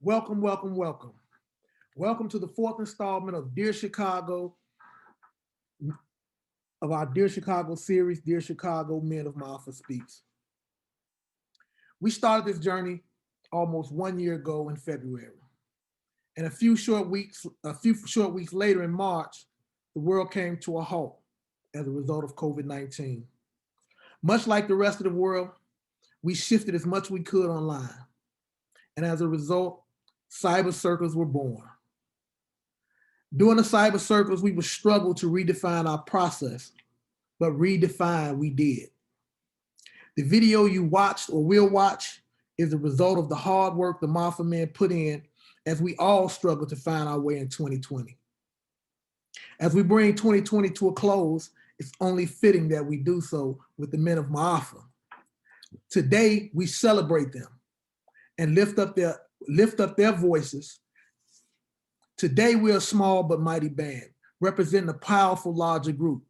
Welcome, welcome, welcome. Welcome to the fourth installment of Dear Chicago, of our Dear Chicago series, Dear Chicago Men of MAAFA Speaks. We started this journey almost 1 year ago in February. And a few short weeks later in March, the world came to a halt as a result of COVID-19. Much like the rest of the world, we shifted as much as we could online. And as a result, cyber circles were born. During the cyber circles, we would struggle to redefine our process, but redefine we did. The video you watched or will watch is the result of the hard work the MAAFA men put in as we all struggle to find our way in 2020. As we bring 2020 to a close, it's only fitting that we do so with the men of MAAFA. Today, we celebrate them and lift up their voices. Today, we're a small but mighty band, representing a powerful larger group.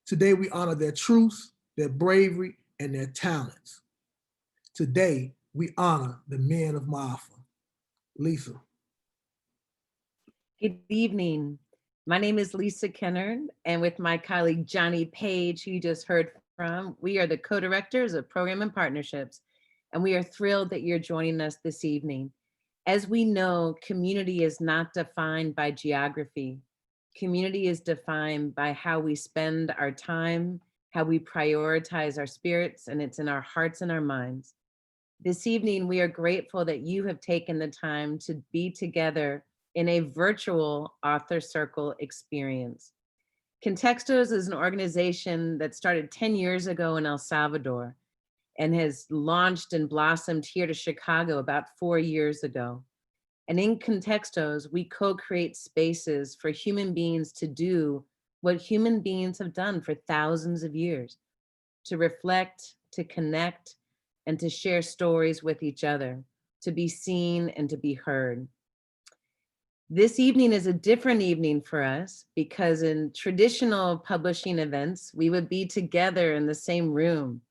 Today, we honor their truths, their bravery, and their talents. Today, we honor the men of MAAFA. Lisa. Good evening. My name is Lisa Kennard, and with my colleague Johnny Page, who you just heard from, we are the co-directors of Program and Partnerships, and we are thrilled that you're joining us this evening. As we know, community is not defined by geography. Community is defined by how we spend our time, how we prioritize our spirits, and it's in our hearts and our minds. This evening, we are grateful that you have taken the time to be together in a virtual author circle experience. ConTextos is an organization that started 10 years ago in El Salvador and has launched and blossomed here to Chicago about 4 years ago. And in ConTextos, we co-create spaces for human beings to do what human beings have done for thousands of years, to reflect, to connect, and to share stories with each other, to be seen and to be heard. This evening is a different evening for us because in traditional publishing events, we would be together in the same room.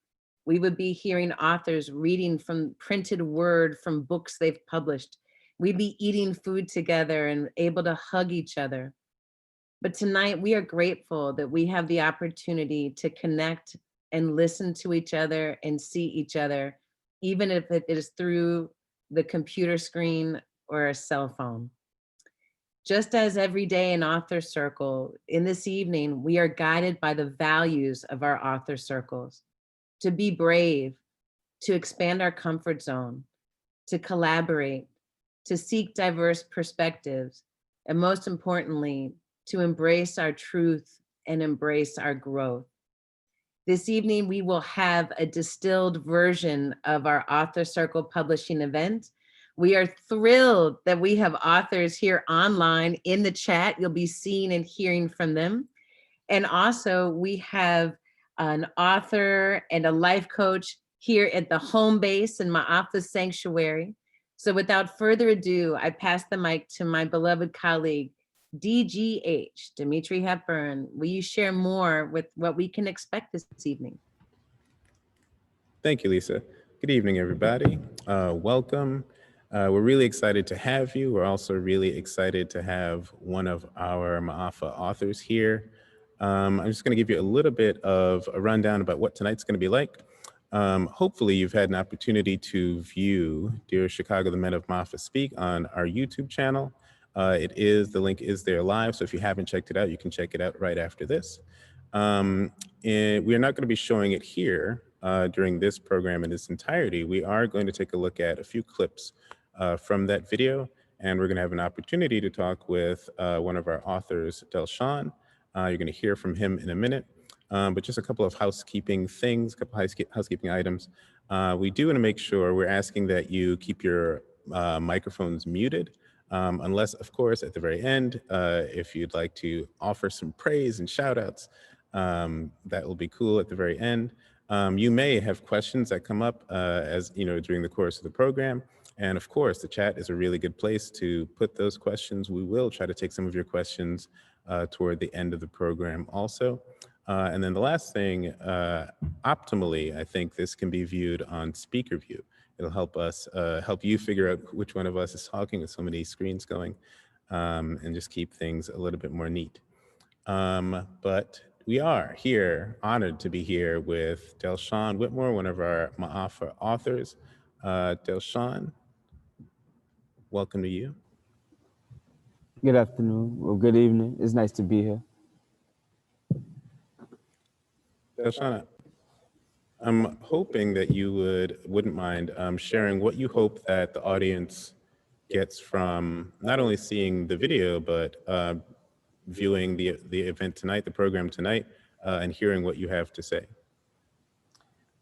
We would be hearing authors reading from printed word from books they've published. We'd be eating food together and able to hug each other. But tonight we are grateful that we have the opportunity to connect and listen to each other and see each other, even if it is through the computer screen or a cell phone. Just as every day in Author Circle, in this evening, we are guided by the values of our author circles: to be brave, to expand our comfort zone, to collaborate, to seek diverse perspectives, and most importantly, to embrace our truth and embrace our growth. This evening, we will have a distilled version of our Author Circle publishing event. We are thrilled that we have authors here online in the chat. You'll be seeing and hearing from them. And also we have an author and a life coach here at the home base in MAAFA Sanctuary. So without further ado, I pass the mic to my beloved colleague, DGH, Dimitri Hepburn. Will you share more with what we can expect this evening? Thank you, Lisa. Good evening, everybody. Welcome. We're really excited to have you. We're also really excited to have one of our MAAFA authors here. I'm just going to give you a little bit of a rundown about what tonight's going to be like. Hopefully, you've had an opportunity to view Dear Chicago, the Men of MAAFA Speak on our YouTube channel. The link is there live, so if you haven't checked it out, you can check it out right after this. And we are not going to be showing it here during this program in its entirety. We are going to take a look at a few clips from that video, and we're going to have an opportunity to talk with one of our authors, Delshawn. You're going to hear from him in a minute, but just a couple of housekeeping things, a couple housekeeping items. We do want to make sure we're asking that you keep your microphones muted, unless, of course, at the very end, if you'd like to offer some praise and shout outs, that will be cool at the very end. You may have questions that come up during the course of the program. And of course, the chat is a really good place to put those questions. We will try to take some of your questions toward the end of the program also. And then the last thing, optimally, I think this can be viewed on speaker view. It'll help us, help you figure out which one of us is talking with so many screens going, and just keep things a little bit more neat. But we are here, honored to be here with Delshawn Whitmore, one of our MAAFA authors. Delshawn, welcome to you. Good afternoon or good evening. It's nice to be here. Delshawn, I'm hoping that you wouldn't mind sharing what you hope that the audience gets from not only seeing the video, but viewing the event tonight, the program tonight, and hearing what you have to say.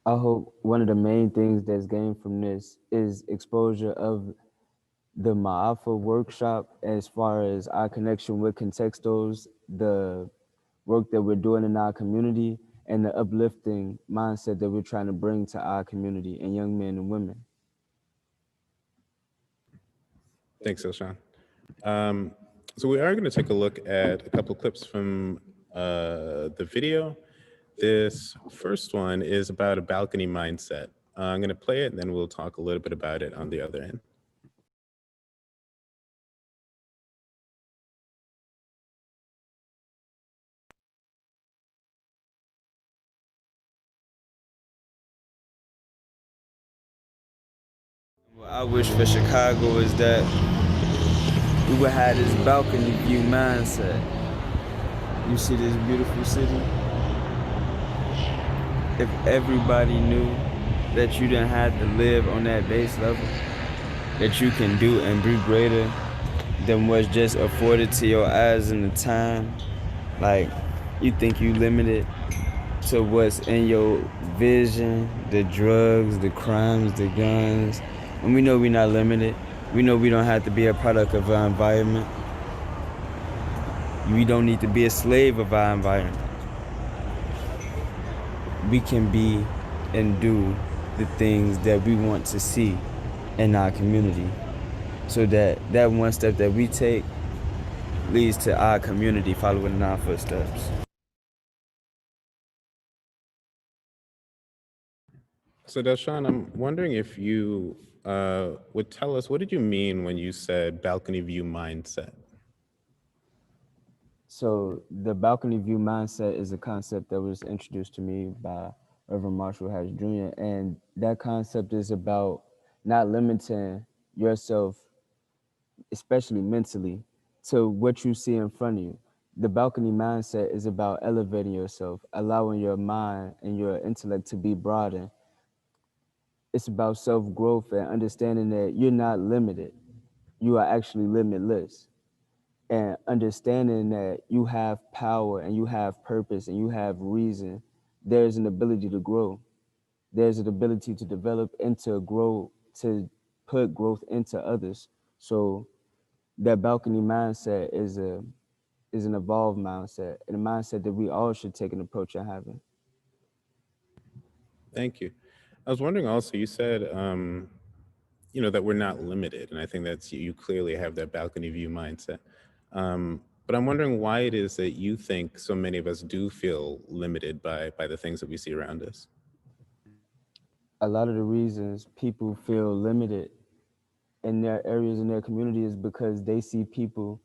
I hope one of the main things that's gained from this is exposure of the MAAFA workshop as far as our connection with ConTextos, the work that we're doing in our community, and the uplifting mindset that we're trying to bring to our community and young men and women. Thanks, Delshawn. So we are going to take a look at a couple clips from the video. This first one is about a balcony mindset. I'm going to play it, and then we'll talk a little bit about it on the other end. What I wish for Chicago is that we would have this balcony view mindset. You see this beautiful city? If everybody knew that you didn't have to live on that base level, that you can do and be greater than what's just afforded to your eyes in the time, like you think you limited to what's in your vision, the drugs, the crimes, the guns. And we know we're not limited. We know we don't have to be a product of our environment. We don't need to be a slave of our environment. We can be and do the things that we want to see in our community, so that that one step that we take leads to our community following in our footsteps. So Delshawn, I'm wondering if you would tell us, what did you mean when you said balcony view mindset? So the balcony view mindset is a concept that was introduced to me by Reverend Marshall Hatch Jr. And that concept is about not limiting yourself, especially mentally, to what you see in front of you. The balcony mindset is about elevating yourself, allowing your mind and your intellect to be broadened. It's about self-growth and understanding that you're not limited. You are actually limitless. And understanding that you have power and you have purpose and you have reason. There's an ability to grow. There's an ability to develop and to grow, to put growth into others. So that balcony mindset is an evolved mindset, and a mindset that we all should take an approach at having. Thank you. I was wondering also, you said, you know, that we're not limited. And I think that's, you clearly have that balcony view mindset. But I'm wondering why it is that you think so many of us do feel limited by the things that we see around us. A lot of the reasons people feel limited in their areas in their community is because they see people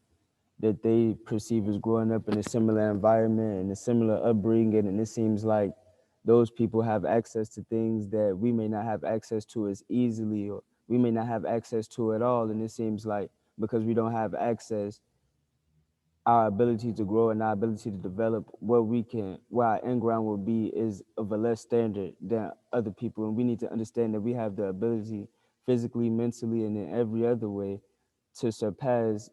that they perceive as growing up in a similar environment and a similar upbringing, and it seems like those people have access to things that we may not have access to as easily, or we may not have access to at all. And it seems like because we don't have access, our ability to grow and our ability to develop what our end ground will be is of a less standard than other people. And we need to understand that we have the ability physically, mentally, and in every other way to surpass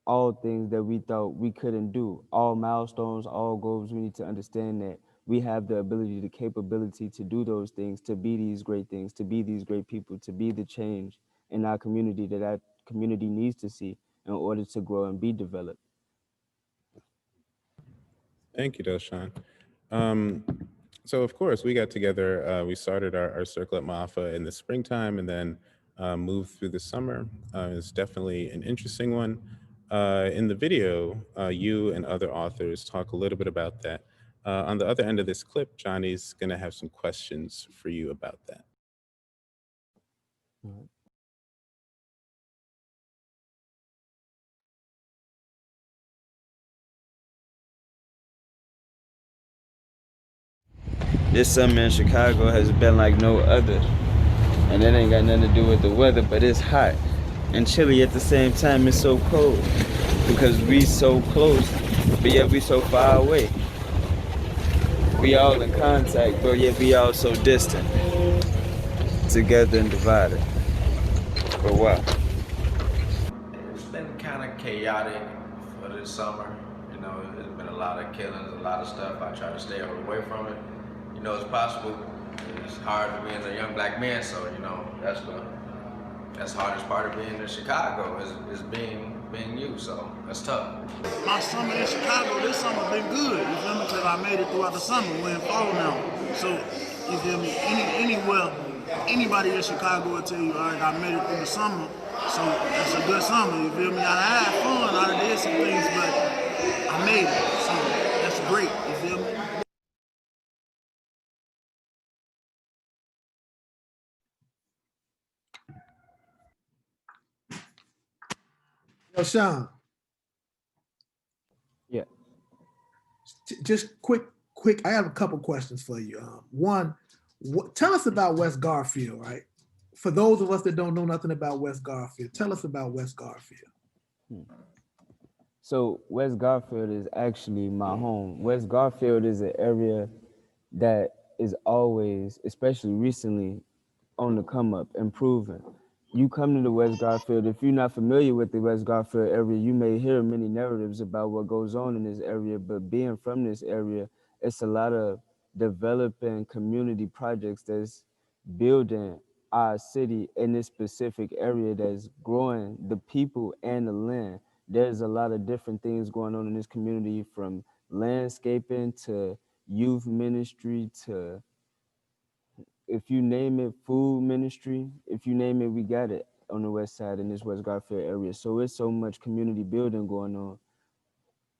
all things that we thought we couldn't do. All milestones, all goals, we need to understand that we have the ability, the capability to do those things, to be these great things, to be these great people, to be the change in our community that our community needs to see in order to grow and be developed. Thank you, Delshawn. So of course, we got together, we started our circle at MAAFA in the springtime and then moved through the summer. It's definitely an interesting one. In the video, you and other authors talk a little bit about that. On the other end of this clip, Johnny's going to have some questions for you about that. This summer in Chicago has been like no other. And that ain't got nothing to do with the weather, but it's hot and chilly at the same time. It's so cold because we so close, but yet we so far away. We all in contact, but yet we all so distant. Together and divided. For what? It's been kind of chaotic for this summer. You know, there's been a lot of killings, a lot of stuff. I try to stay away from it. You know, it's possible. It's hard to be as a young black man, so you know that's the hardest part of being in Chicago is being you. So that's tough. My summer in Chicago, this summer been good. You feel me? Because I made it throughout the summer. We're in fall now, so you feel me? Anywhere, anybody in Chicago will tell you, all right, I made it through the summer, so that's a good summer. You feel me? I had fun, I did some things, but I made it, so that's great. You feel me? Yo, Sean. Yeah. Just quick. I have a couple questions for you. One, tell us about West Garfield, right? For those of us that don't know nothing about West Garfield, tell us about West Garfield. So West Garfield is actually my home. West Garfield is an area that is always, especially recently, on the come up, improving. You come to the West Garfield, if you're not familiar with the West Garfield area, you may hear many narratives about what goes on in this area, but being from this area, it's a lot of developing community projects that's building our city in this specific area that's growing the people and the land. There's a lot of different things going on in this community, from landscaping to youth ministry to, if you name it, food ministry. If you name it, we got it on the west side in this West Garfield area. So it's so much community building going on.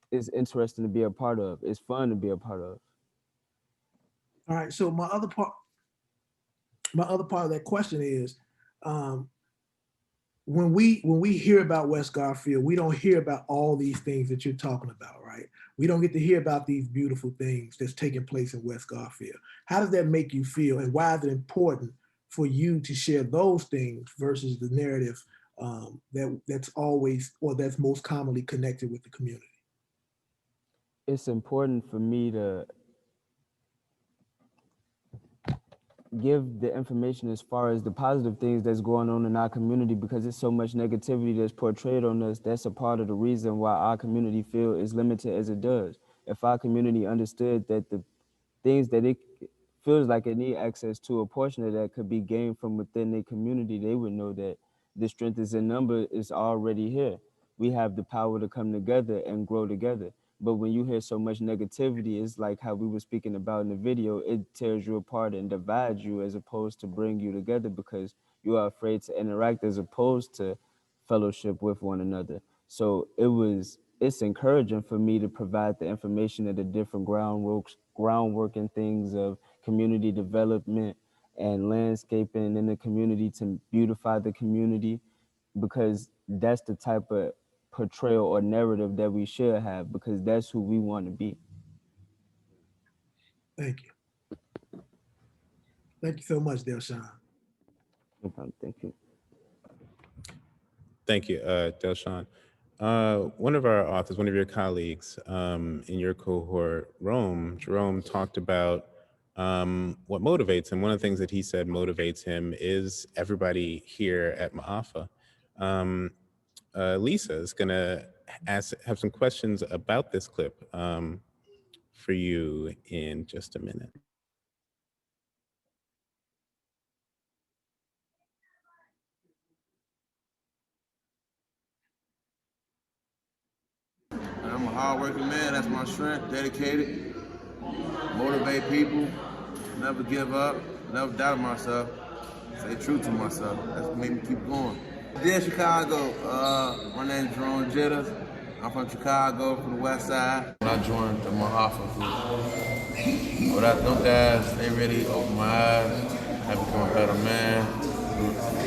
It's interesting to be a part of. It's fun to be a part of. All right. So my other part of that question is, when we hear about West Garfield, we don't hear about all these things that you're talking about, right? We don't get to hear about these beautiful things that's taking place in West Garfield. How does that make you feel, and why is it important for you to share those things versus the narrative that's always, or that's most commonly connected with the community? It's important for me to give the information as far as the positive things that's going on in our community, because there's so much negativity that's portrayed on us. That's a part of the reason why our community feel is limited as it does. If our community understood that the things that it feels like it need access to, a portion of that could be gained from within their community, they would know that the strength is in number is already here. We have the power to come together and grow together. But when you hear so much negativity, it's like how we were speaking about in the video, it tears you apart and divides you as opposed to bring you together, because you are afraid to interact as opposed to fellowship with one another. So it's encouraging for me to provide the information of the different groundwork and things of community development and landscaping in the community to beautify the community, because that's the type of portrayal or narrative that we should have, because that's who we want to be. Thank you. Thank you so much, Delshawn. No problem. Thank you. Thank you, Delshawn. One of our authors, one of your colleagues in your cohort, Jerome talked about what motivates him. One of the things that he said motivates him is everybody here at MAAFA. Lisa is going to have some questions about this clip for you in just a minute. I'm a hardworking man. That's my strength. Dedicated, motivate people, never give up, never doubt myself, stay true to myself. That's what made me keep going. Dear Chicago, my name is Jerome Jitters. I'm from Chicago, from the west side. When I joined the MAAFA group, Without them guys, they really opened my eyes. I become a better man,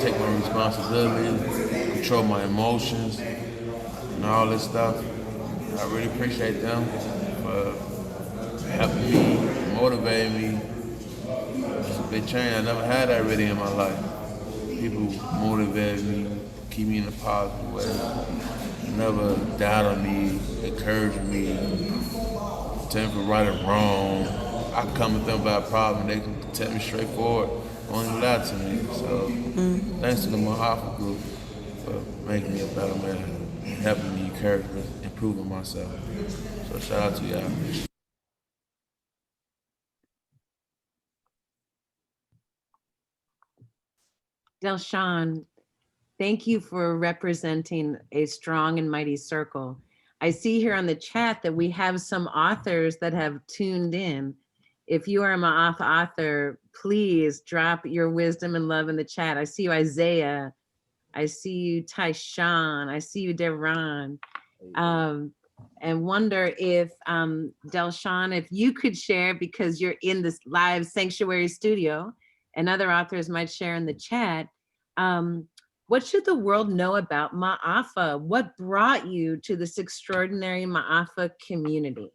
take my responsibility, control my emotions, and all this stuff. I really appreciate them for helping me, motivating me. It's a big change. I never had that really in my life. People motivated me, keep me in a positive way. Never doubted me, encouraged me, tell me for right or wrong. I can come with them about a problem, they can tell me straightforward, don't even lie to me. So thanks to the MAAFA group for making me a better man, and helping me, encouraging me, improving myself. So shout out to y'all. Delshawn, thank you for representing a strong and mighty circle. I see here on the chat that we have some authors that have tuned in. If you are a MAAFA author, please drop your wisdom and love in the chat. I see you, Isaiah. I see you, Tyshawn. I see you, Devron. And wonder if, Delshawn, if you could share, because you're in this live sanctuary studio and other authors might share in the chat, what should the world know about MAAFA? What brought you to this extraordinary MAAFA community?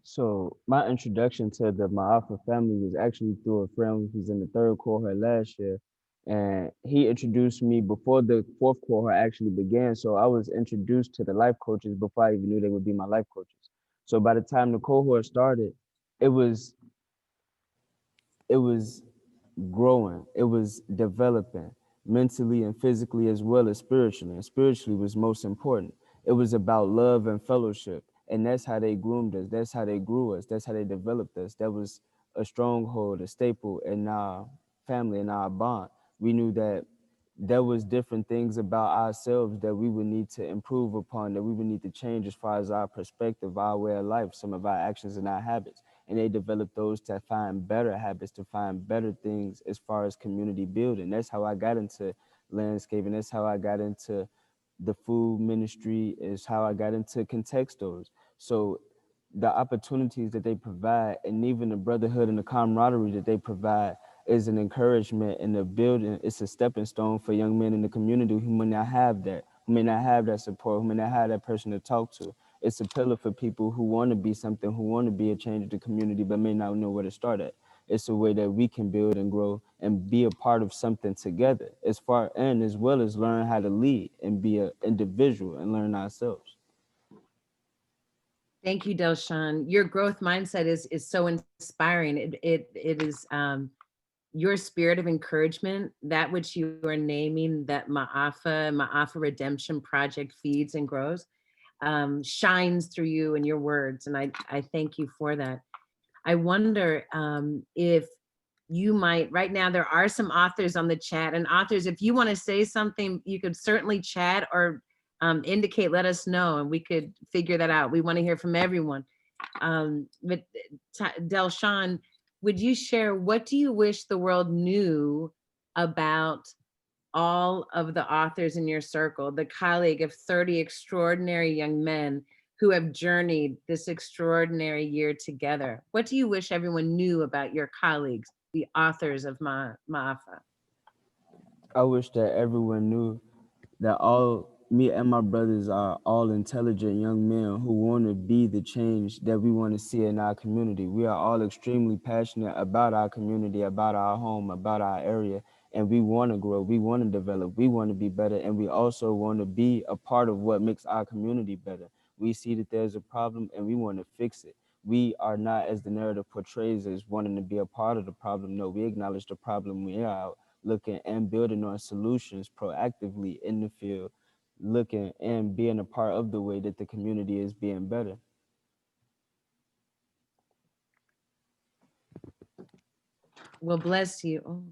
So my introduction to the MAAFA family was actually through a friend who was in the third cohort last year. And he introduced me before the fourth cohort actually began. So I was introduced to the life coaches before I even knew they would be my life coaches. So by the time the cohort started, it was growing, it was developing mentally and physically as well as spiritually. And spiritually was most important. It was about love and fellowship. And that's how they groomed us. That's how they grew us. That's how they developed us. That was a stronghold, a staple in our family, in our bond. We knew that there was different things about ourselves that we would need to improve upon, that we would need to change as far as our perspective, our way of life, some of our actions and our habits. And they developed those to find better habits, to find better things as far as community building. That's how I got into landscaping. That's how I got into the food ministry, is how I got into ConTextos. So the opportunities that they provide, and even the brotherhood and the camaraderie that they provide, is an encouragement and a building. It's a stepping stone for young men in the community who may not have that, who may not have that support, who may not have that person to talk to. It's a pillar for people who want to be something, who want to be a change in the community, but may not know where to start at. It's a way that we can build and grow and be a part of something together, as far and as well as learn how to lead and be an individual and learn ourselves. Thank you, Delshawn. Your growth mindset is so inspiring. It is your spirit of encouragement, that which you are naming, that MAAFA Redemption Project feeds and grows, shines through you and your words. And I thank you for that. I wonder if you might, right now, there are some authors on the chat, and authors, if you want to say something, you could certainly chat or indicate, let us know, and we could figure that out. We want to hear from everyone. But Delshawn, would you share, what do you wish the world knew about all of the authors in your circle, the colleague of 30 extraordinary young men who have journeyed this extraordinary year together? What do you wish everyone knew about your colleagues, the authors of MAAFA? I wish that everyone knew that me and my brothers are all intelligent young men who want to be the change that we want to see in our community. We are all extremely passionate about our community, about our home, about our area, and we want to grow, we want to develop, we want to be better, and we also want to be a part of what makes our community better. We see that there's a problem and we want to fix it. We are not, as the narrative portrays, as wanting to be a part of the problem. No, we acknowledge the problem. We are out looking and building on solutions proactively in the field, looking and being a part of the way that the community is being better. Well, bless you. Oh.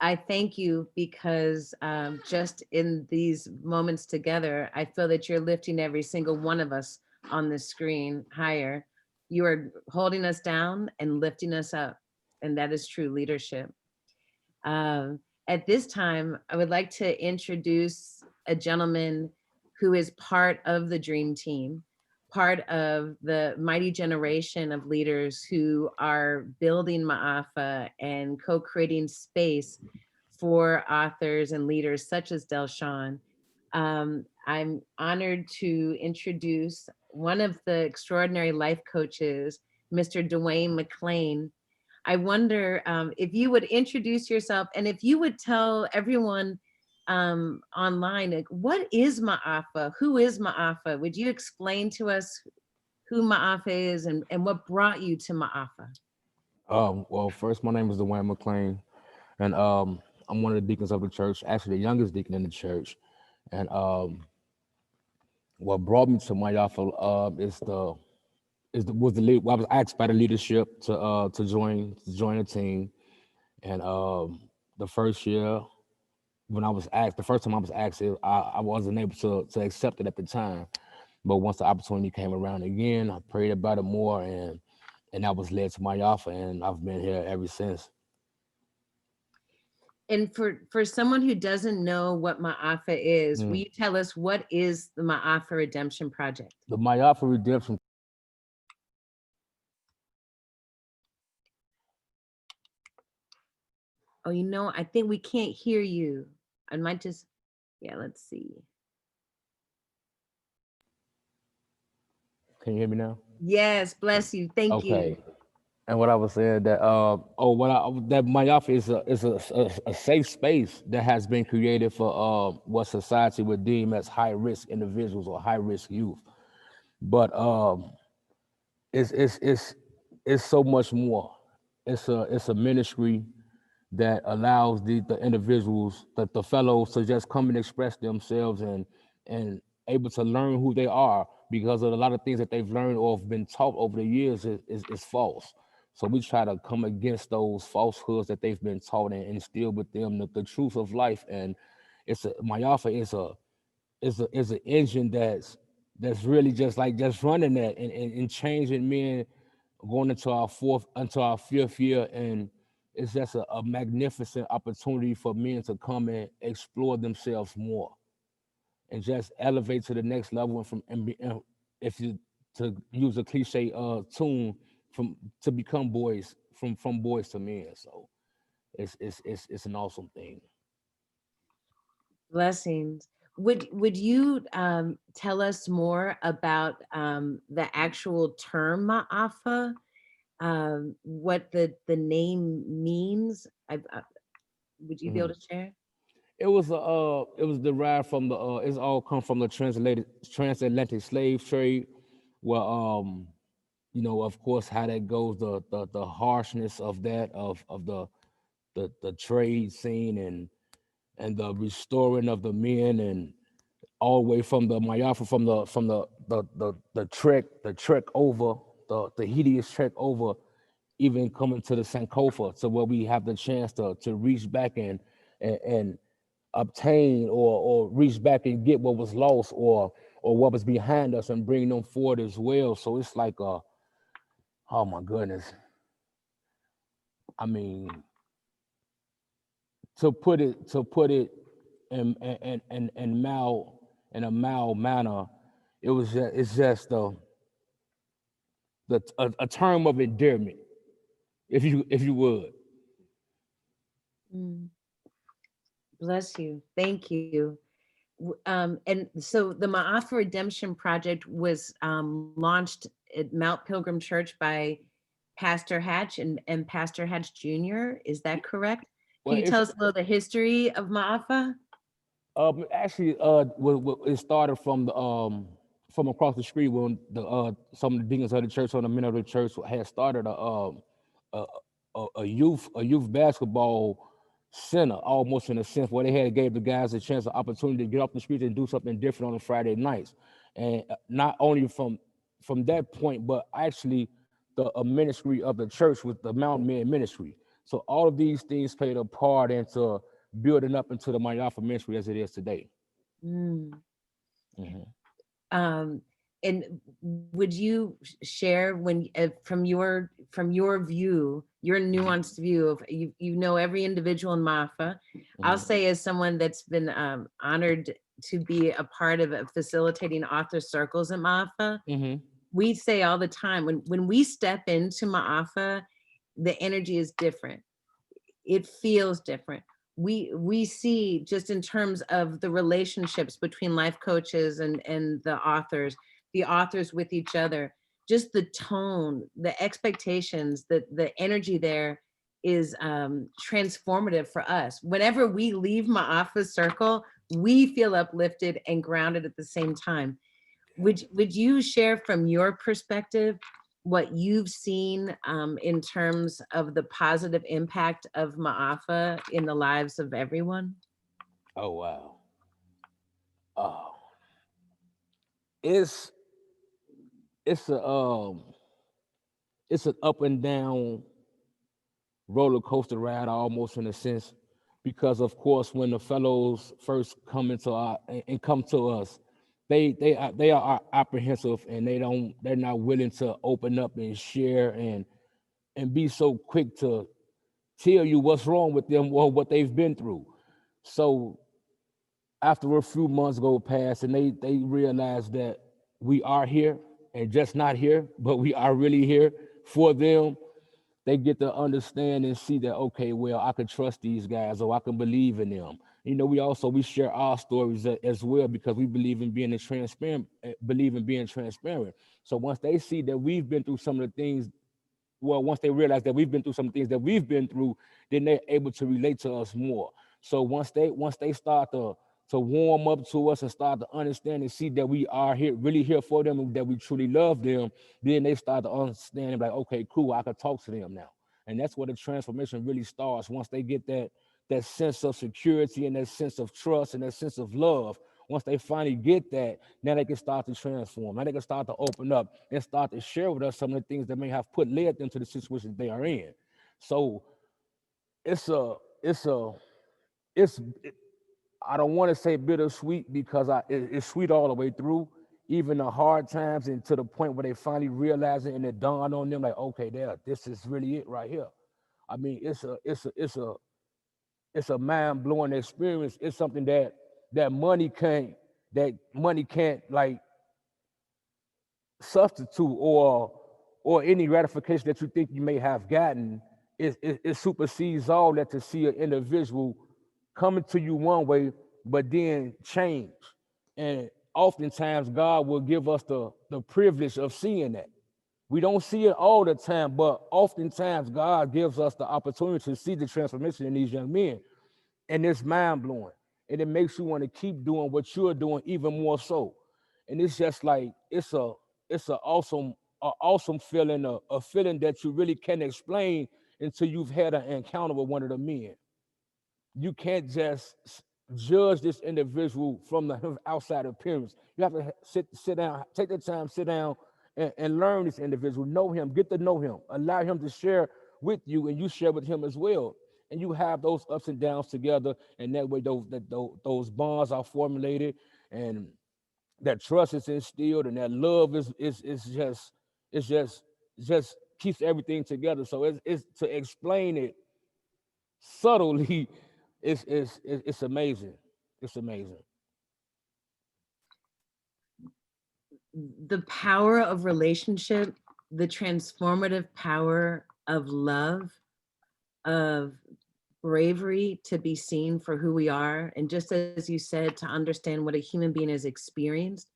I thank you, because just in these moments together, I feel that you're lifting every single one of us on the screen higher. You are holding us down and lifting us up, and that is true leadership. At this time, I would like to introduce a gentleman who is part of the Dream Team, part of the mighty generation of leaders who are building MAAFA and co-creating space for authors and leaders such as Delshawn. I'm honored to introduce one of the extraordinary life coaches, Mr. Dwayne McLean. I wonder if you would introduce yourself and if you would tell everyone online, like, what is MAAFA? Who is MAAFA? Would you explain to us who MAAFA is and what brought you to MAAFA? Well, first, my name is Dwayne McLean, and I'm one of the deacons of the church, actually the youngest deacon in the church. And what brought me to MAAFA I was asked by the leadership to join the team, and the first year when I was asked, the first time I was asked, I wasn't able to accept it at the time. But once the opportunity came around again, I prayed about it more, and I was led to MAAFA, and I've been here ever since. And for someone who doesn't know what MAAFA is, will you tell us what is the MAAFA Redemption Project? The MAAFA Redemption. Oh, you know, I think we can't hear you. I might just, yeah, let's see. Can you hear me now? Yes, bless you. Thank you. Okay. And what I was saying that that MAAFA is a safe space that has been created for what society would deem as high risk individuals or high risk youth. But it's so much more. It's a ministry that allows the individuals, the fellows, to just come and express themselves and able to learn who they are, because of a lot of things that they've learned or have been taught over the years is false. So we try to come against those falsehoods that they've been taught and instill with them the truth of life. And MAAFA is an engine that's really just running that and changing men, going into our fifth year, and it's just a magnificent opportunity for men to come and explore themselves more and just elevate to the next level, to use a cliche tune, to become boys, from boys to men. So it's an awesome thing. Blessings. Would you tell us more about the actual term MAAFA? What the name means? Would you be able to share? It was derived from it's all come from the transatlantic slave trade, where you know, of course, how that goes, the harshness of that of the trade scene and the restoring of the men, and all the way from the MAAFA, from the trek over, the hideous trek over, even coming to the Sankofa, so where we have the chance to reach back and obtain or reach back and get what was lost or what was behind us and bring them forward as well. So it's like oh my goodness. I mean, to put it in a mild manner, it's just a term of endearment, if you would. Bless you. Thank you. And so the MAAFA Redemption Project was launched at Mount Pilgrim Church by Pastor Hatch and Pastor Hatch Jr. Is that correct? Can you tell us a little the history of MAAFA? Actually, it started from across the street, when some of the deacons of the church, some of the men of the church had started a youth basketball center, almost in a sense, where they gave the guys a chance, an opportunity to get off the street and do something different on a Friday nights. And not only from that point, but actually a ministry of the church with the Mount Men ministry. So all of these things played a part into building up into the MAAFA ministry as it is today. And would you share, when from your view, your nuanced view of, you know every individual in MAAFA. I'll say, as someone that's been honored to be a part of facilitating author circles at MAAFA, Mm-hmm. we say all the time, when we step into MAAFA, the energy is different. It feels different. We see, just in terms of the relationships between life coaches and the authors with each other, just the tone, the expectations, the energy there is transformative for us. Whenever we leave MAAFA circle, we feel uplifted and grounded at the same time. Would you share from your perspective what you've seen in terms of the positive impact of MAAFA in the lives of everyone? Oh wow. Oh, it's it's a it's an up and down roller coaster ride, almost, in a sense, because of course when the fellows first come into our and come to us, they are apprehensive, and they're not willing to open up and share and be so quick to tell you what's wrong with them or what they've been through. So after a few months go past and they realize that we are here, and just not here, but we are really here for them, they get to understand and see that, okay, well, I can trust these guys, or I can believe in them. You know, we share our stories as well, because we believe in being transparent, So once they see that we've been through some of the things, once they realize that we've been through some things that we've been through, then they're able to relate to us more. So once they start to warm up to us and start to understand and see that we are here, really here for them, and that we truly love them, then they start to understand and be like, okay, cool, I can talk to them now. And that's where the transformation really starts. Once they get that sense of security and that sense of trust and that sense of love, once they finally get that, now they can start to transform. Now they can start to open up and start to share with us some of the things that may have led them to the situation they are in. So it's I don't want to say bittersweet, because it's sweet all the way through, even the hard times, and to the point where they finally realize it and it dawned on them like, okay, this is really it right here. I mean, it's a mind-blowing experience. It's something that money can't like substitute, or any gratification that you think you may have gotten. It supersedes all that, to see an individual coming to you one way, but then change. And oftentimes God will give us the privilege of seeing that. We don't see it all the time, but oftentimes God gives us the opportunity to see the transformation in these young men. And it's mind-blowing. And it makes you want to keep doing what you're doing even more so. And it's just like, it's a awesome feeling, a feeling that you really can't explain until you've had an encounter with one of the men. You can't just judge this individual from the outside appearance. You have to sit down, take the time, sit down, and learn this individual, know him, get to know him, allow him to share with you, and you share with him as well. And you have those ups and downs together, and that way those bonds are formulated, and that trust is instilled, and that love is just keeps everything together. So it's to explain it subtly, it's amazing. It's amazing. The power of relationship, the transformative power of love, of bravery to be seen for who we are. And just as you said, to understand what a human being has experienced.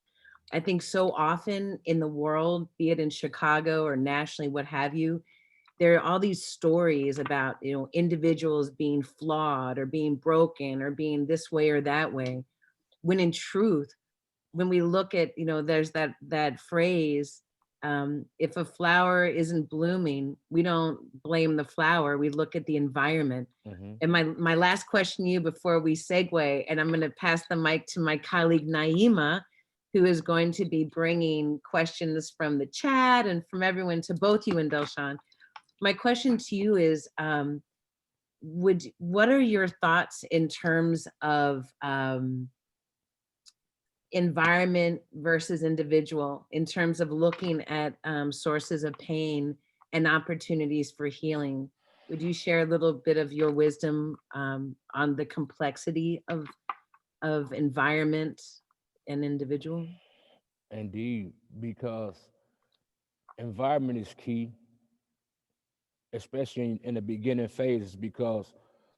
I think so often in the world, be it in Chicago or nationally, what have you, there are all these stories about, individuals being flawed or being broken or being this way or that way. When in truth, when we look at, there's that phrase, if a flower isn't blooming, we don't blame the flower, we look at the environment. Mm-hmm. And my last question to you before we segue, and I'm going to pass the mic to my colleague Naima, who is going to be bringing questions from the chat and from everyone to both you and Delshawn. My question to you is, what are your thoughts in terms of environment versus individual, in terms of looking at sources of pain and opportunities for healing? Would you share a little bit of your wisdom on the complexity of of environment and individual? Indeed, because environment is key, especially in the beginning phases, because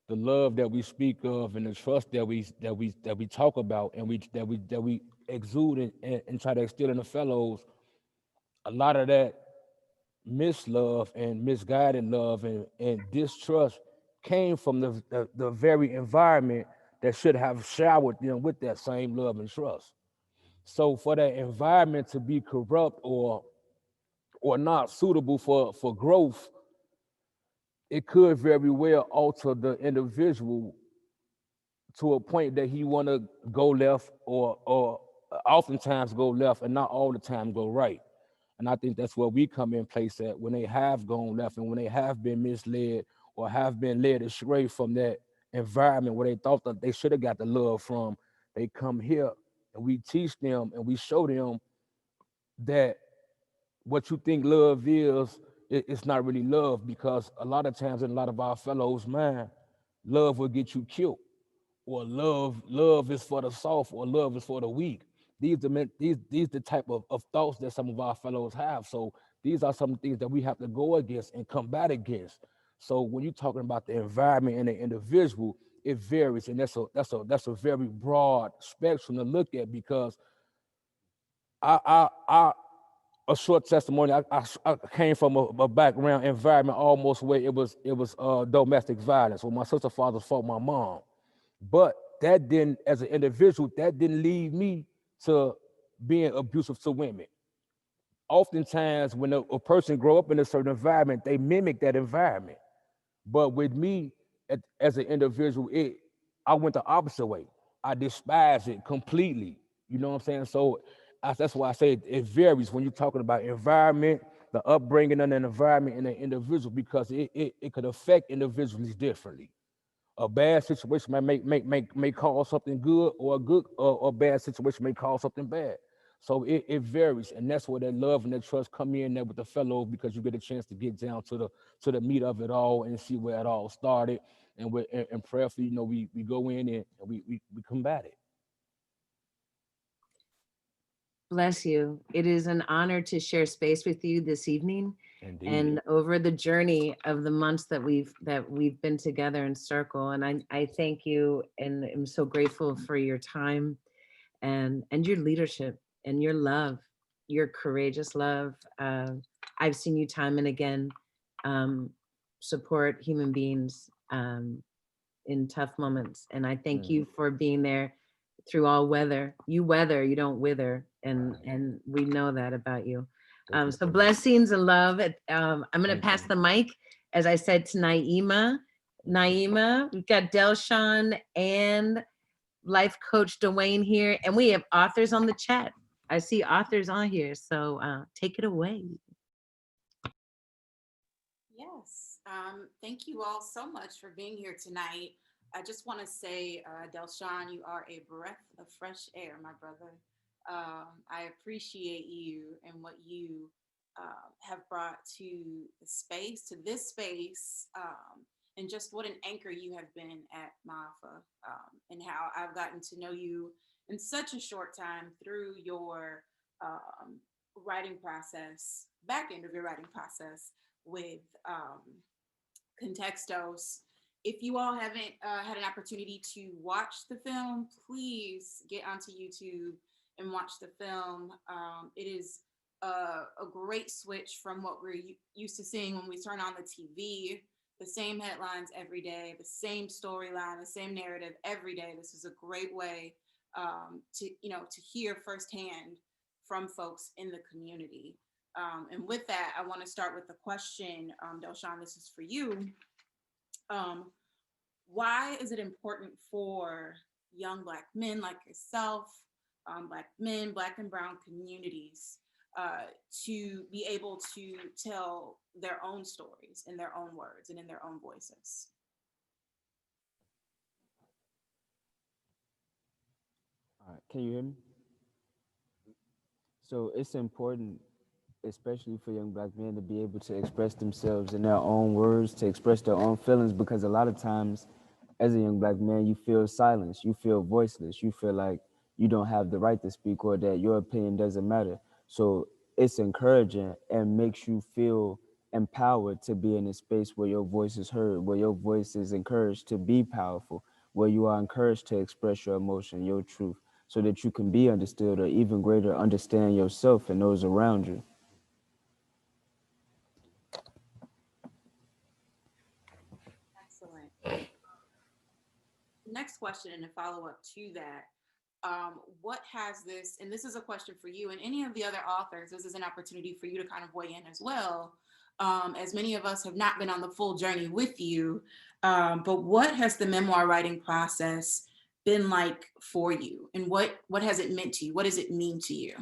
the love that we speak of and the trust that we talk about and we exude and try to instill in the fellows, a lot of that mislove and misguided love and distrust came from the very environment that should have showered them with that same love and trust. So for that environment to be corrupt or not suitable for growth, it could very well alter the individual to a point that he want to go left or oftentimes go left and not all the time go right. And I think that's where we come in place at when they have gone left and when they have been misled or have been led astray from that environment where they thought that they should have got the love from. They come here and we teach them and we show them that what you think love is, it's not really love, because a lot of times in a lot of our fellows' mind, love will get you killed, or love is for the soft, or love is for the weak. These the type of thoughts that some of our fellows have. So these are some things that we have to go against and combat against. So when you're talking about the environment and the individual, it varies, and that's a very broad spectrum to look at, because I a short testimony. I came from a background environment almost where it was domestic violence, where my sister father fought my mom. But that didn't, as an individual, that didn't lead me to being abusive to women. Oftentimes, when a person grow up in a certain environment, they mimic that environment. But with me, as an individual, I went the opposite way. I despise it completely. You know what I'm saying? So that's why I say it varies when you're talking about environment, the upbringing and the environment in an individual, because it could affect individuals differently. A bad situation may cause something good, or a good or bad situation may cause something bad. So it varies, and that's where that love and that trust come in there with the fellow, because you get a chance to get down to the meat of it all and see where it all started, and prayerfully, we go in and we combat it. Bless you. It is an honor to share space with you this evening. Indeed. And over the journey of the months that we've been together in circle. And I thank you, and I'm so grateful for your time and your leadership and your love, your courageous love. I've seen you time and again support human beings in tough moments. And I thank you for being there through all weather. You weather, you don't wither. And we know that about you. So blessings and love. I'm going to pass the mic, as I said, to Naima. Naima, we've got Delshawn and life coach Dwayne here, and we have authors on the chat. I see authors on here, so take it away. Yes, thank you all so much for being here tonight. I just want to say, Delshawn, you are a breath of fresh air, my brother. I appreciate you and what you have brought to the space, to this space, and just what an anchor you have been at MAAFA, and how I've gotten to know you in such a short time through your writing process, back end of your writing process with ConTextos. If you all haven't had an opportunity to watch the film, please get onto YouTube and watch the film. It is a great switch from what we're used to seeing when we turn on the TV. The same headlines every day, the same storyline, the same narrative every day. This is a great way to hear firsthand from folks in the community. And with that, I want to start with the question, Delshawn, this is for you. Why is it important for young Black men like yourself, Black men, Black and brown communities, to be able to tell their own stories in their own words and in their own voices? All right, can you hear me? So it's important, especially for young Black men, to be able to express themselves in their own words, to express their own feelings, because a lot of times as a young black man, you feel silenced, you feel voiceless, you feel like you don't have the right to speak or that your opinion doesn't matter. So it's encouraging and makes you feel empowered to be in a space where your voice is heard, where your voice is encouraged to be powerful, where you are encouraged to express your emotion, your truth, so that you can be understood or even greater understand yourself and those around you. Excellent. Next question and a follow-up to that. What has this, and this is a question for you and any of the other authors, this is an opportunity for you to kind of weigh in as well, as many of us have not been on the full journey with you, but what has the memoir writing process been like for you, and what has it meant to you? What does it mean to you?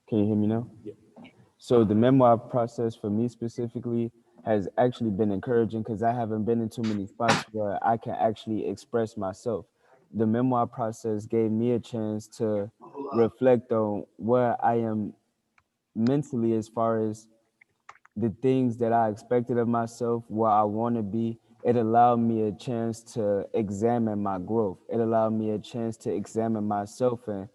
Can you hear me now? Yeah. So the memoir process for me specifically has actually been encouraging because I haven't been in too many spots where I can actually express myself. The memoir process gave me a chance to reflect on where I am mentally as far as the things that I expected of myself, where I want to be. It allowed me a chance to examine my growth. It allowed me a chance to examine myself and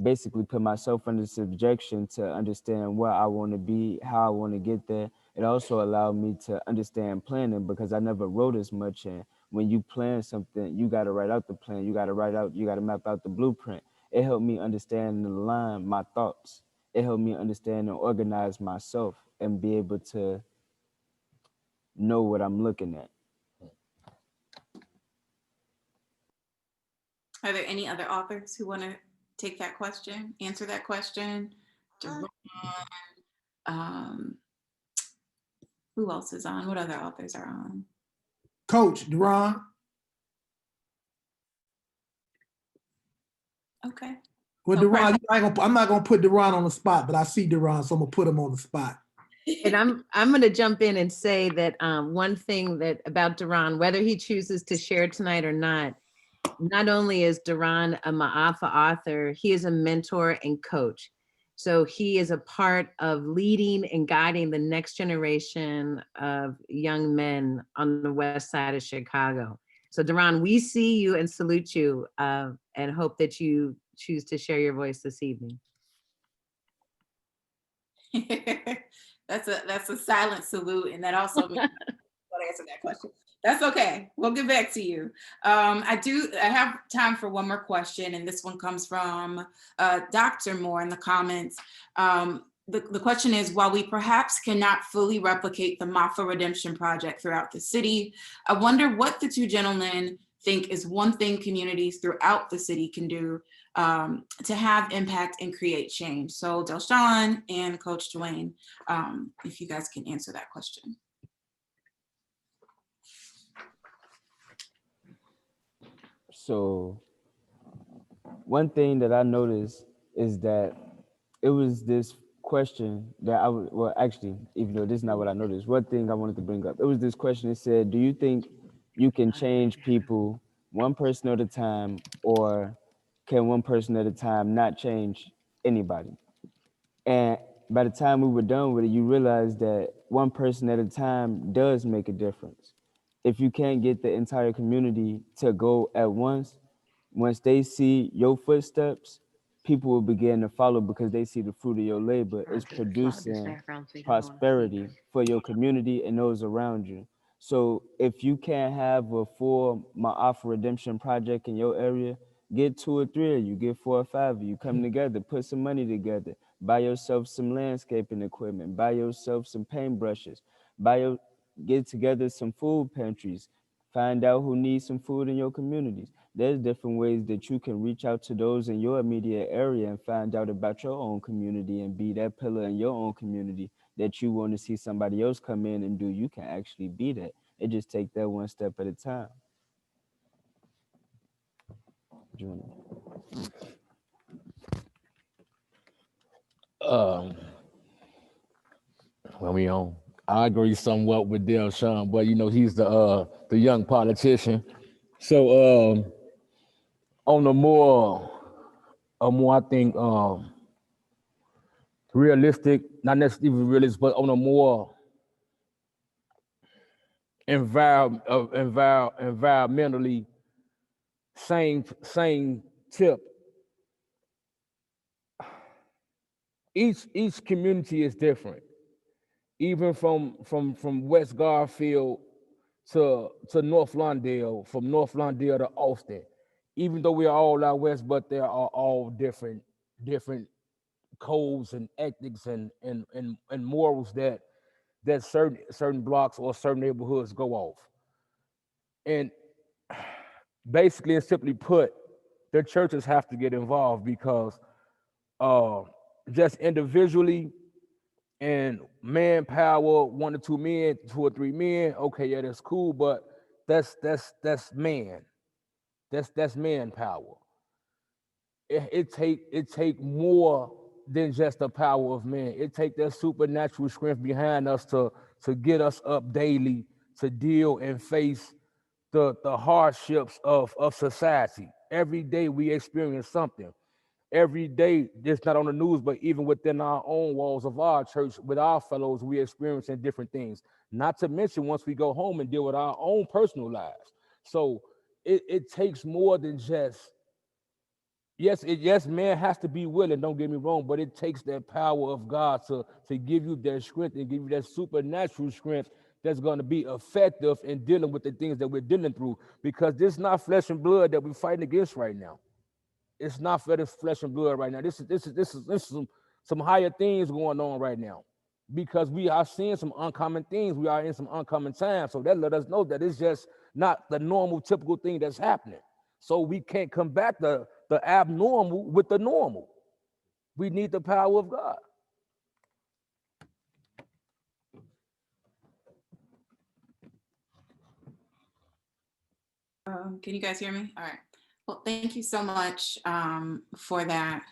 basically put myself under subjection to understand where I want to be, how I want to get there. It also allowed me to understand planning because I never wrote as much. And when you plan something, you got to write out the plan. You got to map out the blueprint. It helped me understand and align my thoughts. It helped me understand and organize myself and be able to know what I'm looking at. Are there any other authors who want to take that question, answer that question? Who else is on? What other authors are on? Coach Deron. Okay. Well, Deron, I'm not gonna put Deron on the spot, but I see Deron, so I'm gonna put him on the spot. And I'm going to jump in and say that one thing that about Deron, whether he chooses to share tonight or not only is Deron a MAAFA author, he is a mentor and coach. So he is a part of leading and guiding the next generation of young men on the west side of Chicago. So Deron, we see you and salute you and hope that you choose to share your voice this evening. That's a silent salute, and that also means to answer that question. That's okay. We'll get back to you. I have time for one more question, and this one comes from Dr. Moore in the comments. The question is, while we perhaps cannot fully replicate the MAAFA Redemption Project throughout the city, I wonder what the two gentlemen think is one thing communities throughout the city can do to have impact and create change. So Delshawn and Coach Dwayne, if you guys can answer that question. So one thing that I noticed is that it was this question that well, actually, even though this is not what I noticed, one thing I wanted to bring up, it was this question that said, do you think you can change people one person at a time, or can one person at a time not change anybody? And by the time we were done with it, you realize that one person at a time does make a difference. If you can't get the entire community to go at once they see your footsteps, people will begin to follow because they see the fruit of your labor is producing prosperity for your community and those around you. So if you can't have a full MAAFA Redemption Project in your area, get 2 or 3 of you, get 4 or 5 of you, come together, put some money together, buy yourself some landscaping equipment, buy yourself some paintbrushes, get together some food pantries, find out who needs some food in your communities. There's different ways that you can reach out to those in your immediate area and find out about your own community and be that pillar in your own community that you want to see somebody else come in and do. You can actually be that. It just take that one step at a time. When we on? I agree somewhat with Sean, but you know, he's the young politician. So on a more I think realistic, not necessarily realistic, but on a more environmentally same tip. Each community is different. Even from West Garfield to North Lawndale, from North Lawndale to Austin. Even though we are all out west, but there are all different codes and ethics and morals that certain blocks or certain neighborhoods go off. And basically and simply put, the churches have to get involved because just individually and manpower, 1 or 2 men, 2 or 3 men, okay, yeah, that's cool, but that's man. That's manpower. It take more than just the power of man. It take that supernatural strength behind us to get us up daily to deal and face the hardships of society. Every day we experience something. Every day, just not on the news, but even within our own walls of our church, with our fellows, we experiencing different things. Not to mention once we go home and deal with our own personal lives. So it takes more than just, yes, man has to be willing, don't get me wrong, but it takes that power of God to give you that strength and give you that supernatural strength that's going to be effective in dealing with the things that we're dealing through, because this is not flesh and blood that we're fighting against right now. It's not for this flesh and blood right now. This is some higher things going on right now, because we are seeing some uncommon things. We are in some uncommon times. So that let us know that it's just not the normal, typical thing that's happening. So we can't combat the abnormal with the normal. We need the power of God. Can you guys hear me? All right. Well, thank you so much for that.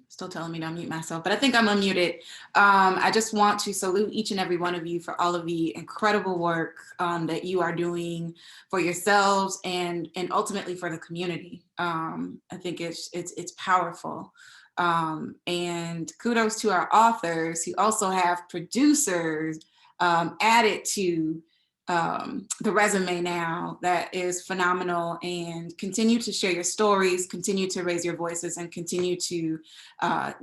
Still telling me to unmute myself, but I think I'm unmuted. I just want to salute each and every one of you for all of the incredible work that you are doing for yourselves and ultimately for the community. I think it's powerful. And kudos to our authors who also have producers added to the resume now. That is phenomenal, and continue to share your stories, continue to raise your voices, and continue to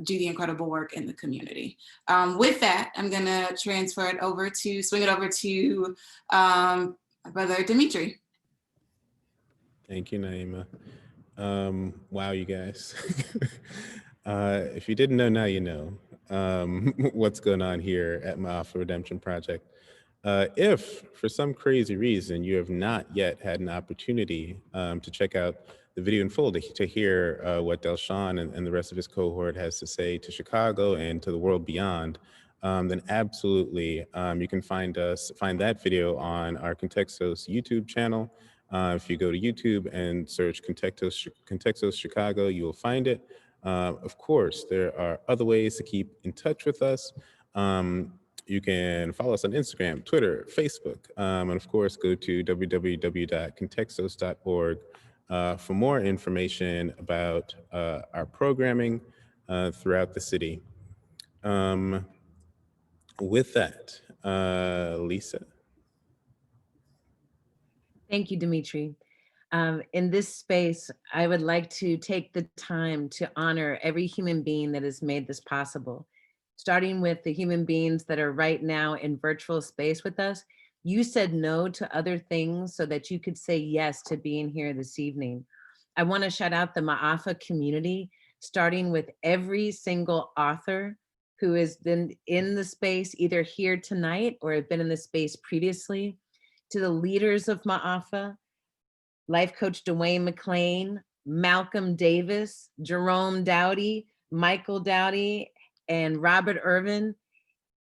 do the incredible work in the community. With that, I'm gonna swing it over to Brother Dimitri. Thank you, Naima. Wow, you guys. If you didn't know, now you know what's going on here at MAAFA Redemption Project. If for some crazy reason you have not yet had an opportunity to check out the video in full to hear what Delshawn and the rest of his cohort has to say to Chicago and to the world beyond, then absolutely you can find that video on our ConTextos YouTube channel. If you go to YouTube and search ConTextos Chicago, you will find it. Of course, there are other ways to keep in touch with us. You can follow us on Instagram, Twitter, Facebook, and of course, go to www.contextos.org for more information about our programming throughout the city. With that, Lisa. Thank you, Dimitri. In this space, I would like to take the time to honor every human being that has made this possible. Starting with the human beings that are right now in virtual space with us. You said no to other things so that you could say yes to being here this evening. I want to shout out the MAAFA community, starting with every single author who has been in the space, either here tonight or have been in the space previously, to the leaders of MAAFA, Life Coach Dwayne McClain, Malcolm Davis, Jerome Dowdy, Michael Dowdy, and Robert Irvin,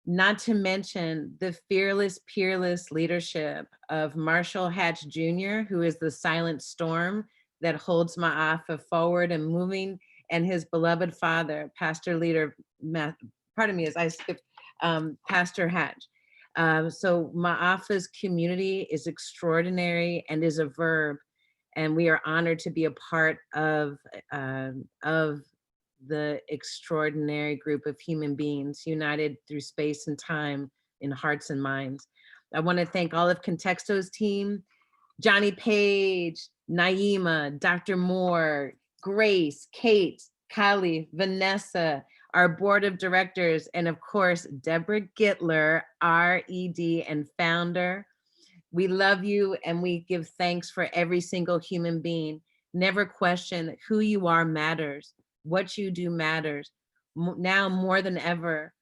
not to mention the fearless, peerless leadership of Marshall Hatch Jr., who is the silent storm that holds MAAFA forward and moving, and his beloved father, Pastor Leader, pardon me as I skip, Pastor Hatch. So MAAFA's community is extraordinary and is a verb, and we are honored to be a part of the extraordinary group of human beings united through space and time in hearts and minds. I want to thank all of ConTextos team, Johnny Page, Naima, Dr. Moore, Grace, Kate, Kylie, Vanessa, our board of directors, and of course, Deborah Gittler, RED and founder. We love you and we give thanks for every single human being. Never question that who you are matters. What you do matters. Now more than ever,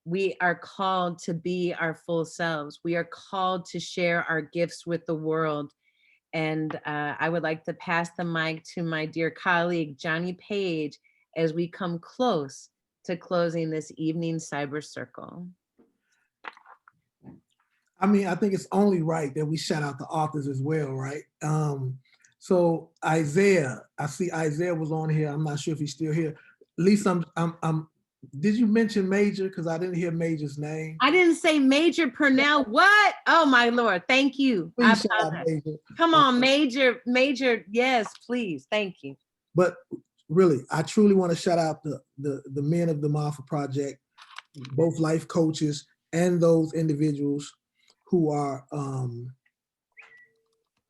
we are called to be our full selves. We are called to share our gifts with the world. And I would like to pass the mic to my dear colleague, Johnny Page, as we come close to closing this evening cyber circle. I mean, I think it's only right that we shout out the authors as well, right? So Isaiah, I see Isaiah was on here. I'm not sure if he's still here. At least did you mention Major? Because I didn't hear Major's name. I didn't say Major Purnell. What? Oh my Lord, thank you. Please shout out Major. Come on, Major, yes, please, thank you. But really, I truly want to shout out the men of the MAAFA Project, both life coaches and those individuals who are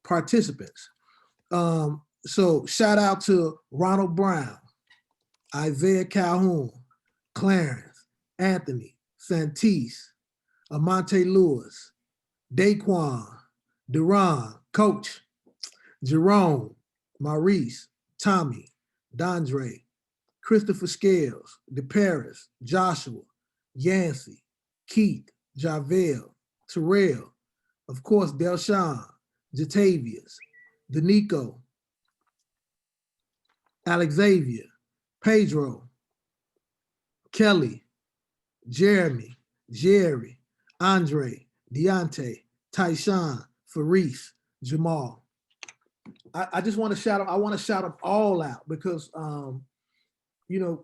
participants. So shout out to Ronald Brown, Isaiah Calhoun, Clarence, Anthony, Santis, Amante Lewis, Daquan, Duran, Coach, Jerome, Maurice, Tommy, Dondre, Christopher Scales, DeParis, Joshua, Yancey, Keith, Javel, Terrell, of course, Delshawn, Jatavius, Danico, Alexavier, Pedro, Kelly, Jeremy, Jerry, Andre, Deontay, Tyshawn, Faris, Jamal. I just want to shout them. I want to shout them all out because, you know,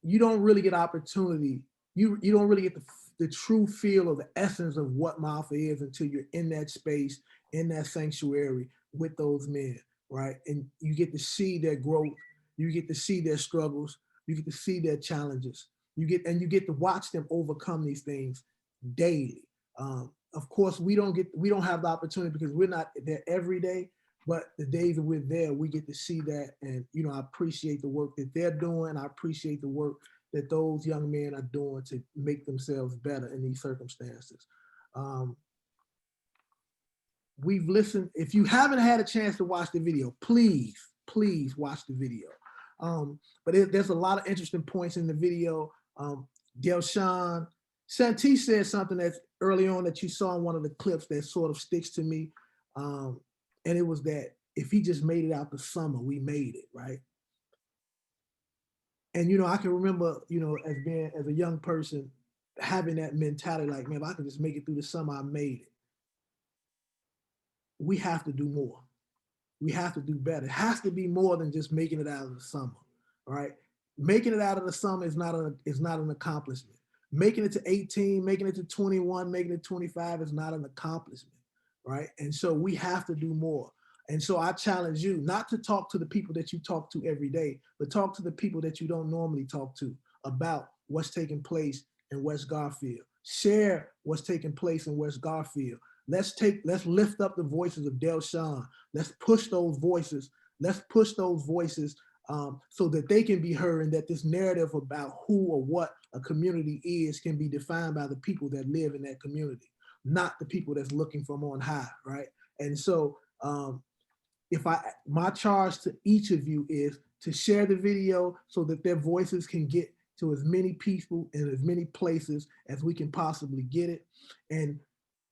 you don't really get opportunity. You don't really get the true feel of the essence of what MAAFA is until you're in that space, in that sanctuary with those men, right? And you get to see their growth. You get to see their struggles. You get to see their challenges. You get to watch them overcome these things daily. Of course, we don't have the opportunity because we're not there every day, but the days that we're there, we get to see that. And, you know, I appreciate the work that they're doing. I appreciate the work that those young men are doing to make themselves better in these circumstances. We've listened. If you haven't had a chance to watch the video, please watch the video. But there's a lot of interesting points in the video. Delshawn, Santis said something that's early on that you saw in one of the clips that sort of sticks to me. And it was that if he just made it out the summer, we made it, right? And, you know, I can remember, you know, as a young person, having that mentality like, man, if I can just make it through the summer, I made it. We have to do more. We have to do better. It has to be more than just making it out of the summer, all right? Making it out of the summer is not an accomplishment. Making it to 18, making it to 21, making it 25 is not an accomplishment, right? And so we have to do more. And so I challenge you not to talk to the people that you talk to every day, but talk to the people that you don't normally talk to about what's taking place in West Garfield. Share what's taking place in West Garfield. Let's lift up the voices of Delshawn. Let's push those voices. So that they can be heard and that this narrative about who or what a community is can be defined by the people that live in that community, not the people that's looking from on high, right? And so my charge to each of you is to share the video so that their voices can get to as many people in as many places as we can possibly get it. And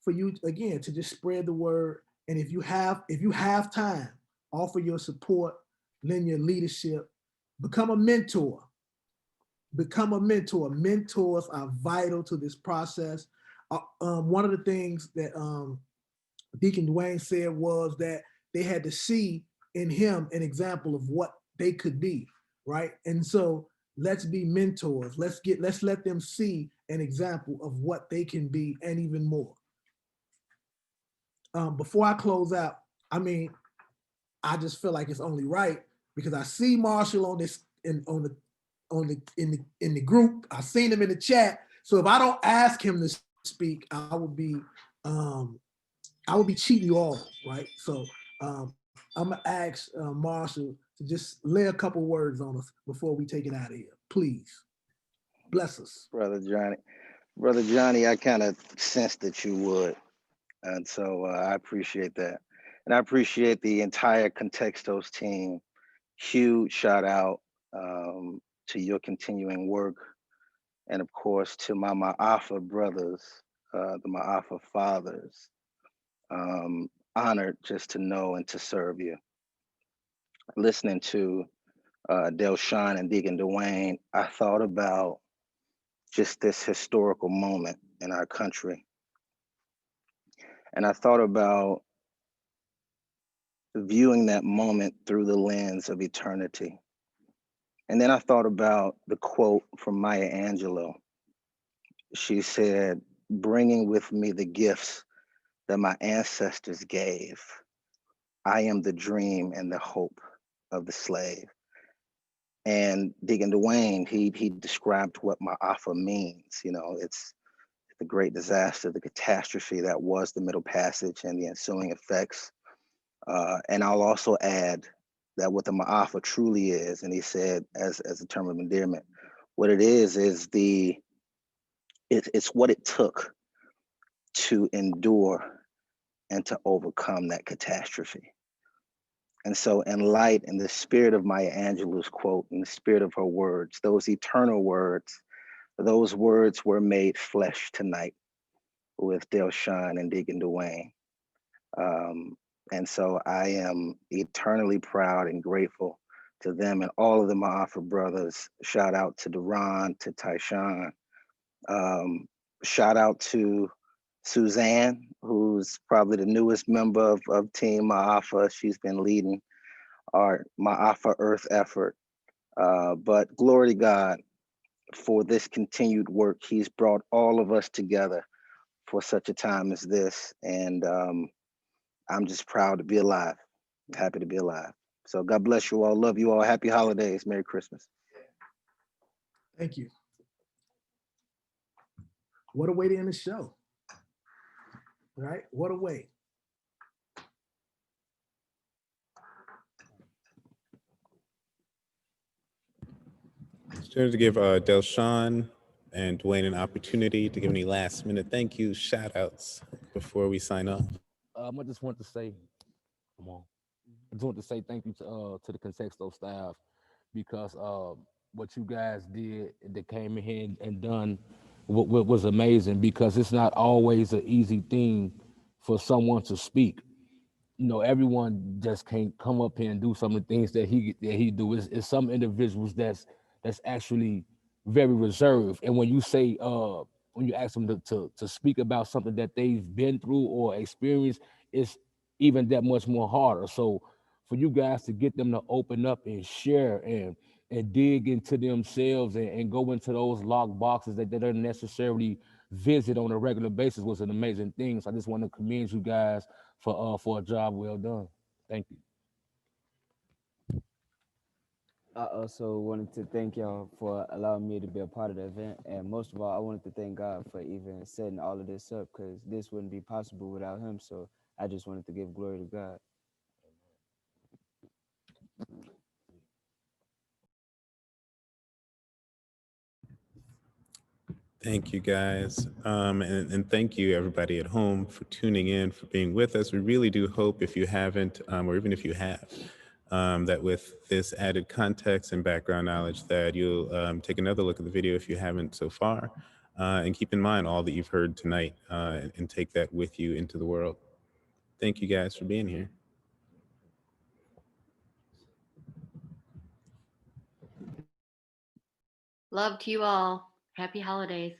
for you, again, to just spread the word. And if you have time, offer your support, lend your leadership, become a mentor. Become a mentor. Mentors are vital to this process. One of the things that Deacon Dwayne said was that they had to see in him an example of what they could be, right? And so let's be mentors. Let's let them see an example of what they can be and even more. Before I close out, I mean, I just feel like it's only right because I see Marshall on this in the group. I seen him in the chat. So if I don't ask him to speak, I would be cheating you all, right? So I'm gonna ask Marshall to just lay a couple words on us before we take it out of here. Please, bless us. Brother Johnny, I kind of sensed that you would. And so I appreciate that. And I appreciate the entire ConTextos team. Huge shout out to your continuing work. And of course, to my MAAFA brothers, the MAAFA fathers. Honored just to know and to serve you. Listening to Delshawn and Deacon Dwayne, I thought about just this historical moment in our country. And I thought about viewing that moment through the lens of eternity. And then I thought about the quote from Maya Angelou. She said, bringing with me the gifts that my ancestors gave, I am the dream and the hope of the slave. And Deacon Dwayne, he described what MAAFA means. You know, it's the great disaster, the catastrophe that was the Middle Passage and the ensuing effects. And I'll also add that what the MAAFA truly is, and he said as a term of endearment, what it is it's what it took to endure and to overcome that catastrophe. And so in light, in the spirit of Maya Angelou's quote, in the spirit of her words, those eternal words, those words were made flesh tonight with Delshawn and Deacon Dwayne. And so I am eternally proud and grateful to them and all of the MAAFA brothers. Shout out to Deron, to Tyshawn. Shout out to Suzanne, who's probably the newest member of Team MAAFA. She's been leading our MAAFA Earth effort. But glory to God for this continued work. He's brought all of us together for such a time as this. And I'm just proud to be alive, happy to be alive. So God bless you all, love you all, happy holidays, Merry Christmas. Thank you. What a way to end the show, right? What a way. Just to give Delshawn and Dwayne an opportunity to give any last minute thank you, shout outs before we sign off. I just want to say, come on. I just want to say thank you to the ConTextos staff because what you guys did that came in here and done what was amazing because it's not always an easy thing for someone to speak. You know, everyone just can't come up here and do some of the things that he do. It's some individuals that's actually very reserved. And when you say when you ask them to speak about something that they've been through or experienced, it's even that much more harder. So for you guys to get them to open up and share and dig into themselves and go into those locked boxes that they don't necessarily visit on a regular basis was an amazing thing. So I just want to commend you guys for a job well done. Thank you. I also wanted to thank y'all for allowing me to be a part of the event. And most of all, I wanted to thank God for even setting all of this up because this wouldn't be possible without him. So I just wanted to give glory to God. Thank you guys. And thank you everybody at home for tuning in, for being with us. We really do hope if you haven't, or even if you have, that with this added context and background knowledge that you'll take another look at the video if you haven't so far, and keep in mind all that you've heard tonight and take that with you into the world. Thank you guys for being here. Love to you all. Happy holidays.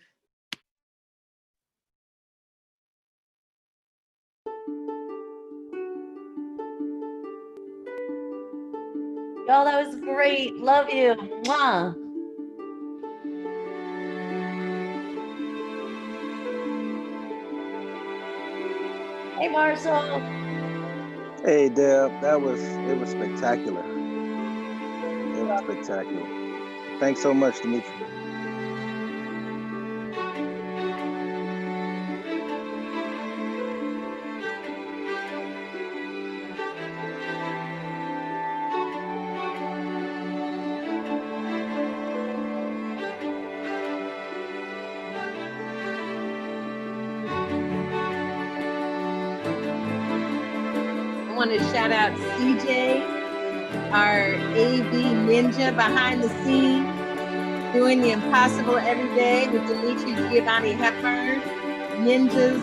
Y'all, that was great. Love you. Mwah. Hey, Marshall. Hey, Deb, it was spectacular. It was spectacular. Thanks so much, Dimitri. I want to shout out CJ, our AV ninja behind the scenes, doing the impossible every day with Dimitri Giovanni Hepburn, ninjas,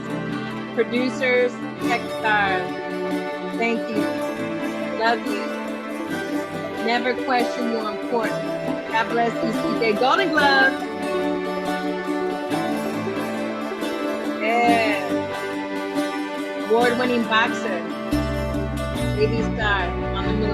producers, tech stars. Thank you. Love you. Never question your importance. God bless you, CJ. Golden Gloves. Yeah. Award-winning boxer. Baby star on the move.